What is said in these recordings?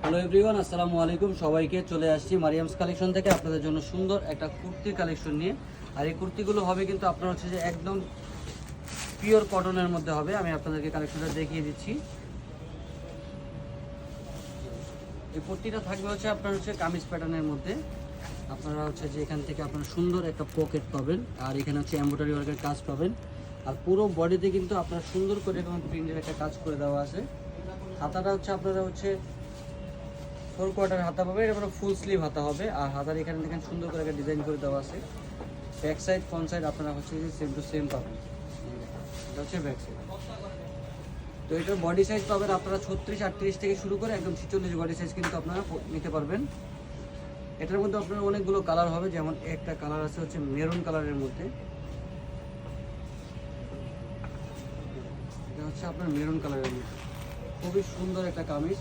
Hello everyone, আসসালামু আলাইকুম। সবাইকে চলে আসছি মারিয়ামস কালেকশন থেকে আপনাদের জন্য সুন্দর একটা কুর্তির কালেকশন নিয়ে। আর এই কুর্তিগুলো হবে কিন্তু আপনার হচ্ছে যে একদম পিওর কটনের মধ্যে হবে। আমি আপনাদেরকে কালেকশনটা দেখিয়ে দিচ্ছি। এই কুর্তিটা থাকবে হচ্ছে আপনার হচ্ছে কামিজ প্যাটার্নের মধ্যে। আপনারা হচ্ছে যে এখান থেকে আপনারা সুন্দর একটা পকেট পাবেন, আর এখানে হচ্ছে এমব্রয়ডারি ওয়ার্কের কাজ পাবেন। আর পুরো বডিতে কিন্তু আপনারা সুন্দর করে এরকম প্রিন্টের একটা কাজ করে দেওয়া আছে। হাতাটা হচ্ছে আপনারা হচ্ছে 4 কোয়ার্টার হাতা পাবে, এরপরে ফুল স্লিভ হাতা হবে। আর হাতার এখানে দেখেন সুন্দর করে একটা ডিজাইন করে দেওয়া আছে। ব্যাক সাইড ফ্রন্ট সাইড আপনারা হচ্ছে যে সেম টু সেম পাবেন। এটা হচ্ছে ব্যাক সাইড। তো এটার বডি সাইজ পাবেন আপনারা 36-38 থেকে শুরু করে একদম 46 বডি সাইজ কিন্তু আপনারা নিতে পারবেন। এটার মধ্যে আপনার অনেকগুলো কালার হবে, যেমন একটা কালার আছে হচ্ছে মেরুন কালারের মধ্যে। এটা হচ্ছে আপনার মেরুন কালারের মধ্যে, খুবই সুন্দর একটা কামিজ।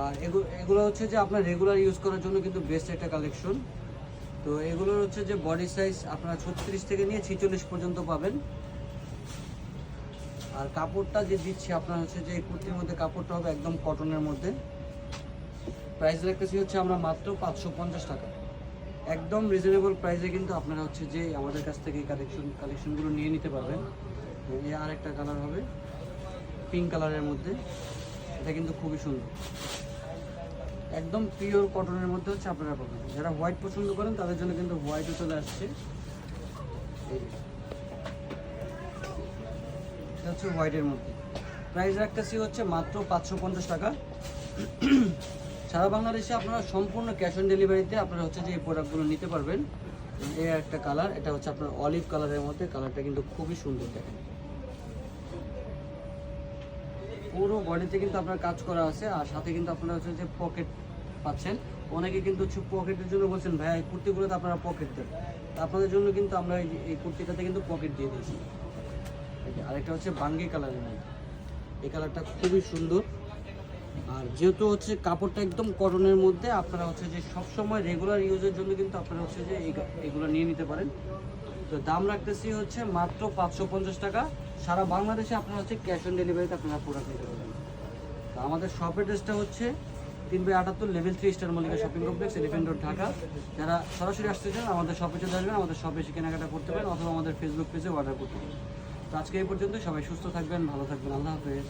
আর এগুলো হচ্ছে যে আপনার রেগুলার ইউজ করার জন্য কিন্তু বেস্ট একটা কালেকশন। তো এগুলোর হচ্ছে যে বডি সাইজ আপনারা 36 থেকে নিয়ে 46 পর্যন্ত পাবেন। আর কাপড়টা যে দিচ্ছি আপনার হচ্ছে যে এই কুর্তির মধ্যে কাপড়টা হবে একদম কটনের মধ্যে। প্রাইস রাখতেছি হচ্ছে আমরা মাত্র 550 টাকা, একদম রিজনেবল প্রাইসে কিন্তু আপনারা হচ্ছে যে আমাদের কাছ থেকে এই কালেকশনগুলো নিয়ে নিতে পারবেন। এই আর একটা কালার হবে পিঙ্ক কালারের মধ্যে, এটা কিন্তু খুবই সুন্দর, একদম পিওর কটনের মধ্যে হচ্ছে আপনারা পাবেন। যারা হোয়াইট পছন্দ করেন তাদের জন্য কিন্তু হোয়াইটও চলে আসছে। এটা হচ্ছে হোয়াইটের মধ্যে। প্রাইস রাখতেছি হচ্ছে মাত্র 550 টাকা। সারা বাংলাদেশে আপনারা সম্পূর্ণ ক্যাশ অন ডেলিভারিতে আপনারা হচ্ছে যে এই প্রোডাক্টগুলো নিতে পারবেন। এই একটা কালার, এটা হচ্ছে আপনার অলিভ কালারের মধ্যে, কালারটা কিন্তু খুবই সুন্দর। দেখেন পুরো বডিতে কিন্তু আপনার কাজ করা আছে, আর সাথে কিন্তু আপনারা হচ্ছে যে পকেট পাচ্ছেন। অনেকে কিন্তু হচ্ছে পকেটের জন্য বলছেন ভাই এই কুর্তিগুলোতে আপনারা পকেট দেন, তা আপনাদের জন্য কিন্তু আমরা এই কুর্তিটাতে কিন্তু পকেট দিয়ে দিয়েছি। আরেকটা হচ্ছে বাঙ্গি কালারের মধ্যে, এই কালারটা খুবই সুন্দর। আর যেহেতু হচ্ছে কাপড়টা একদম কটনের মধ্যে, আপনারা হচ্ছে যে সবসময় রেগুলার ইউজের জন্য কিন্তু আপনারা হচ্ছে যে এগুলো নিয়ে নিতে পারেন। তো দাম রাখতেছি হচ্ছে মাত্র 550 টাকা। সারা বাংলাদেশে আপনারা হচ্ছে ক্যাশ অন ডেলিভারিতে আপনারা প্রোডাক্ট নিতে পারবেন। তো আমাদের শপ অ্যাড্রেসটা হচ্ছে 3/78 level 3 star Mallika shopping complex, elephant road, Dhaka. যারা সরাসরি আসতে চান আমাদের শপে চলে আসবেন, আমাদের শপে এসে কেনাকাটা করতে পারেন, অথবা আমাদের ফেসবুক পেজে অর্ডার করতে পারেন। তো আজকে এই পর্যন্ত, সবাই সুস্থ থাকবেন, ভালো থাকবেন, আল্লাহ হাফেজ।